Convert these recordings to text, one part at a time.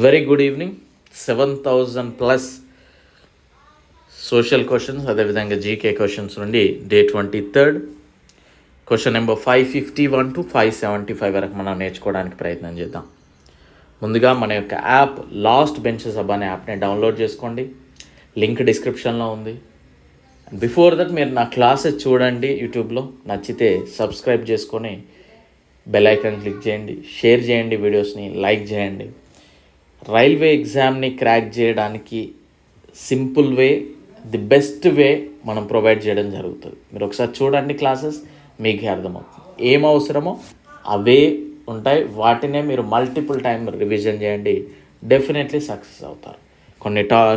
Very good evening. 7,000 plus social questions, అదేవిధంగా GK questions నుండి day 23 question number 551 to 575 వరకు మనం నేర్చుకోవడానికి ప్రయత్నం చేద్దాం. ముందుగా మన యొక్క యాప్ లాస్ట్ బెంచెస్ హబ్ అనే యాప్ని డౌన్లోడ్ చేసుకోండి. లింక్ డిస్క్రిప్షన్లో ఉంది. బిఫోర్ దట్ మీరు నా క్లాసెస్ చూడండి యూట్యూబ్లో. నచ్చితే సబ్స్క్రైబ్ చేసుకొని బెల్ ఐకాన్ క్లిక్ చేయండి, షేర్ చేయండి, వీడియోస్ని లైక్ చేయండి. రైల్వే ఎగ్జామ్ని క్రాక్ చేయడానికి simple way, the best way మనం ప్రొవైడ్ చేయడం జరుగుతుంది. మీరు ఒకసారి చూడండి క్లాసెస్, మీకే అర్థమవుతుంది. ఏం అవసరమో అవే ఉంటాయి, వాటినే మీరు మల్టిపుల్ టైం రివిజన్ చేయండి, డెఫినెట్లీ సక్సెస్ అవుతారు.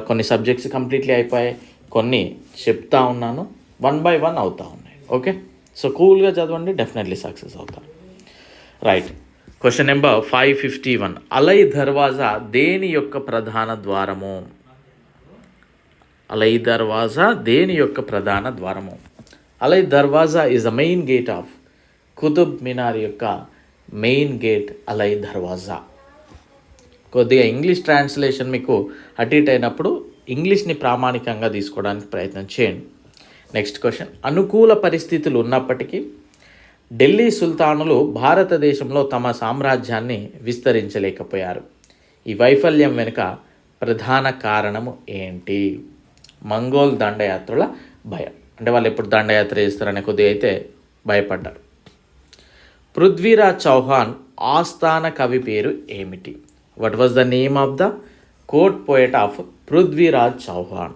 కొన్ని సబ్జెక్ట్స్ కంప్లీట్లీ అయిపోయాయి, కొన్ని చెప్తా ఉన్నాను, 1 by 1 అవుతూ ఉన్నాయి. ఓకే, సో కూల్గా చదవండి, డెఫినెట్లీ సక్సెస్ అవుతారు. Right, question number 551. అలై దర్వాజా దేని యొక్క ప్రధాన ద్వారము? అలై దర్వాజా దేని యొక్క ప్రధాన ద్వారము? Alai Darwaza is the main gate of Qutub Minar యొక్క మెయిన్ గేట్ అలై దర్వాజా. కొద్దిగా ఇంగ్లీష్ ట్రాన్స్లేషన్ మీకు అటు ఇటు అయినప్పుడు ఇంగ్లీష్ని ప్రామాణికంగా తీసుకోవడానికి ప్రయత్నం చేయండి. Next question. అనుకూల పరిస్థితులు ఉన్నప్పటికీ ఢిల్లీ సుల్తానులు భారతదేశంలో తమ సామ్రాజ్యాన్ని విస్తరించలేకపోయారు. ఈ వైఫల్యం వెనుక ప్రధాన కారణము ఏంటి? మంగోల్ దండయాత్రల భయం. అంటే వాళ్ళు ఎప్పుడు దండయాత్ర చేస్తారనే కొద్దిగా అయితే భయపడ్డారు. పృథ్వీరాజ్ చౌహాన్ ఆస్థాన కవి పేరు ఏమిటి? What was the name of the court poet of Prithviraj Chauhan?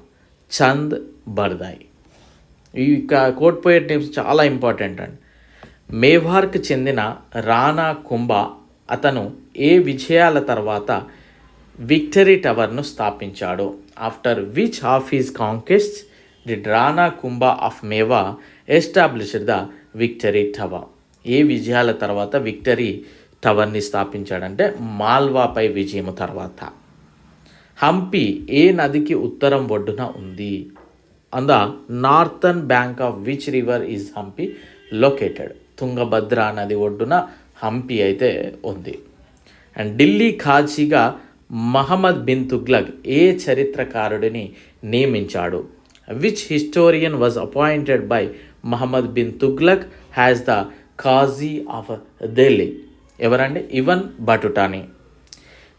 Chand Bardai. ఈ కోర్ట్ పోయట్ నేమ్స్ చాలా ఇంపార్టెంట్ అండి. మేవార్కు చెందిన రాణా కుంభ అతను ఏ విజయాల తర్వాత విక్టరీ టవర్ను స్థాపించాడు? After which of his conquests did Rana Kumbha of Mewar established the victory tower? ఏ విజయాల తర్వాత విక్టరీ టవర్ని స్థాపించాడంటే మాల్వాపై విజయం తర్వాత. హంపి ఏ నదికి ఉత్తరం ఒడ్డున ఉంది? On the northern bank of which river is Hampi located? Tungabhadra నది ఒడ్డున హంపి అయితే ఉంది. అండ్ ఢిల్లీ ఖాజీగా మహమ్మద్ బిన్ తుగ్లక్ ఏ చరిత్రకారుడిని నియమించాడు? Which historian was appointed by Muhammad bin Tughlaq has the Qazi of Delhi? ఎవరండి? ఇవన్ బటుటాని.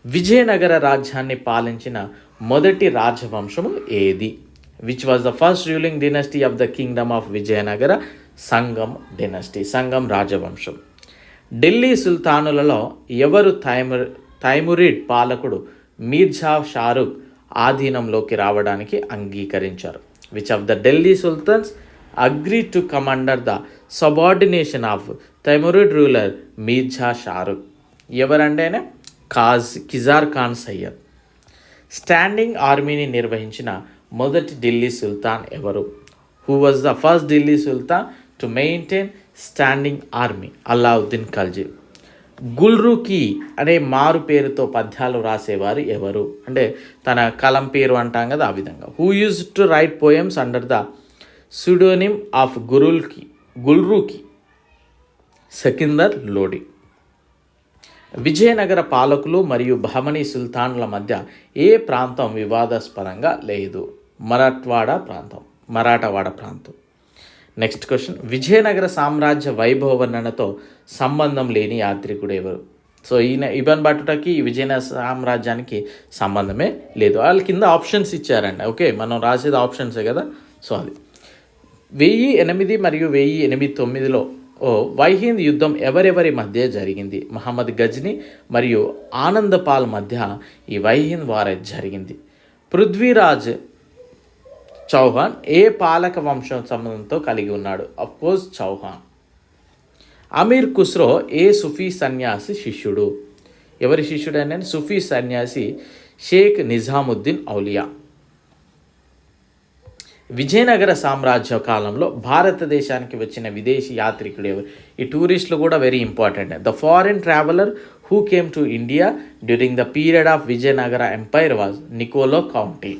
విజయనగర రాజ్యాన్ని పాలించిన మొదటి రాజవంశము ఏది? Which was the first ruling dynasty of the kingdom of Vijayanagara? Sangam dynasty, Sangam రాజవంశం. ఢిల్లీ సుల్తానులలో ఎవరు తైమురిడ్ పాలకుడు మీర్జా షారుఖ్ ఆధీనంలోకి రావడానికి అంగీకరించారు? Which of the Delhi sultans agree to come under the subordination of Timurid ruler Mirza Shahrukh? ఎవరంటేనే కిజార్ ఖాన్ సయ్యద్. స్టాండింగ్ ఆర్మీని నిర్వహించిన మొదటి ఢిల్లీ సుల్తాన్ ఎవరు? Who was the first Delhi sultan to maintain standing army? Alauddin Khalji. Gulrukhi అనే మారు పేరుతో పద్యాలు రాసేవారు ఎవరు? అంటే తన కలం పేరు అంటాం కదా, ఆ విధంగా. Who use to write poems under the pseudonym of Gulrukhi? Sikandar Lodi. Vijayanagara పాలకులు మరియు బహమనీ సుల్తాన్ల మధ్య ఏ ప్రాంతం వివాదాస్పదంగా లేదు? మరాఠవాడ ప్రాంతం. Next question. విజయనగర సామ్రాజ్య వైభవర్ణనతో సంబంధం లేని యాత్రికుడు ఎవరు? సో ఇబన్ బటుటాకి విజయనగర సామ్రాజ్యానికి సంబంధమే లేదు. వాళ్ళ కింద ఆప్షన్స్ ఇచ్చారండి. ఓకే, మనం రాసేది ఆప్షన్సే కదా. సో అది 1008 మరియు 1089లో వైహింద్ యుద్ధం ఎవరెవరి మధ్య జరిగింది? మహమ్మద్ గజ్నీ మరియు ఆనందపాల్ మధ్య ఈ వైహింద్ వార్ జరిగింది. పృథ్వీరాజ్ చౌహాన్ ఏ పాలక వంశం సంబంధంతో కలిగి ఉన్నాడు? అఫ్కోర్స్ చౌహాన్. అమీర్ ఖుస్రో ఏ సుఫీ సన్యాసి శిష్యుడు? ఎవరి శిష్యుడు అంటే సుఫీ సన్యాసి షేక్ నిజాముద్దీన్ ఔలియా. విజయనగర సామ్రాజ్య కాలంలో భారతదేశానికి వచ్చిన విదేశీ యాత్రికుడు ఎవరు? ఈ టూరిస్టులు కూడా very important. The foreign traveller who came to India during the period of Vijayanagara empire was Nicolo Conti.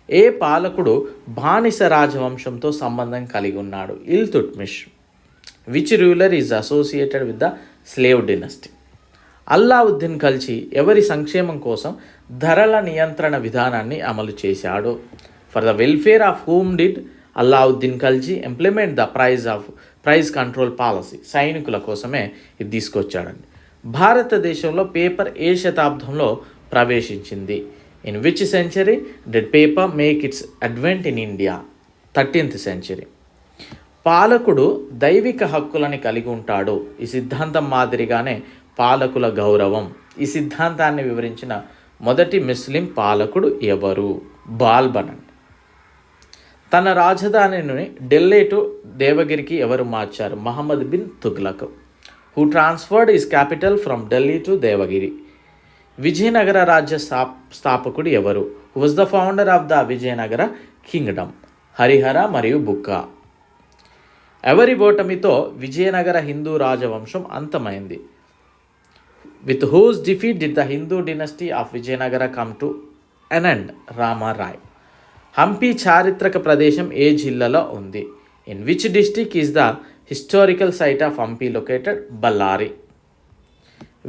ఏ పాలకుడు బానిస రాజవంశంతో సంబంధం కలిగి ఉన్నాడు? Iltutmish. Which ruler is associated with the slave dynasty? Alauddin Khalji ఎవరి సంక్షేమం కోసం ధరల నియంత్రణ విధానాన్ని అమలు చేశాడు? For the welfare of whom did Alauddin Khalji implement the price control policy. సైనికుల కోసమే ఇది తీసుకొచ్చాడండి. భారతదేశంలో పేపర్ ఏ శతాబ్దంలో ప్రవేశించింది? In which century did paper make its advent in India? 13th century. పాలకుడు దైవిక హక్కులని కలిగి ఉంటాడు. ఈ సిద్ధాంతం మాదిరిగానే పాలకుల గౌరవం. ఈ సిద్ధాంతాన్ని వివరించిన మొదటి ముస్లిం పాలకుడు ఎవరు? బాల్బన్. తన రాజధానిని ఢిల్లీ టు దేవగిరికి ఎవరు మార్చారు? Muhammad bin Tughlaq. Who transferred his capital from Delhi to Devagiri? Vijayanagara రాజ్య స్థాపకుడు ఎవరు? Who was the founder of the Vijayanagara kingdom? Harihara మరియు బుక్క. ఎవరి ఓటమితో విజయనగర హిందూ రాజవంశం అంతమైంది? With whose defeat did the Hindu dynasty of Vijayanagara come to an end? Ramaraya. Hampi చారిత్రక ప్రదేశం ఏ జిల్లాలో ఉంది? In which district is the historical site of Hampi located? Ballari.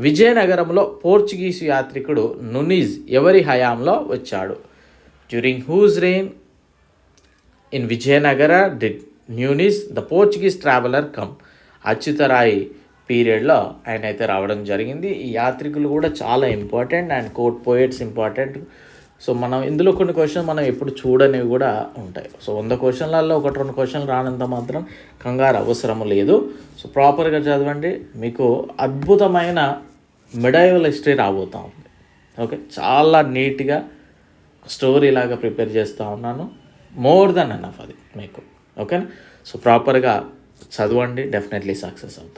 విజయనగరంలో పోర్చుగీసు యాత్రికుడు నునీజ్ ఎవరి హయాంలో వచ్చాడు? During whose reign in Vijayanagara did Nuniz the Portuguese traveller come? Achyutaraya పీరియడ్లో ఆయన అయితే రావడం జరిగింది. ఈ యాత్రికులు కూడా చాలా important and court poets important. So మనం ఇందులో కొన్ని క్వశ్చన్ మనం ఎప్పుడు చూడనివి కూడా ఉంటాయి. సో 100 క్వశ్చన్లలో 1-2 క్వశ్చన్లు రానంత మాత్రం కంగారు అవసరం లేదు. సో ప్రాపర్గా చదవండి, మీకు అద్భుతమైన మిడైవల్ హిస్టరీ రాబోతూ ఉంది. ఓకే, చాలా నీట్గా స్టోరీ లాగా ప్రిపేర్ చేస్తూ ఉన్నాను. మోర్ దెన్ ఎనఫ్ అది మీకు. ఓకేనా? సో ప్రాపర్గా చదవండి, డెఫినెట్లీ సక్సెస్ అవుతారు.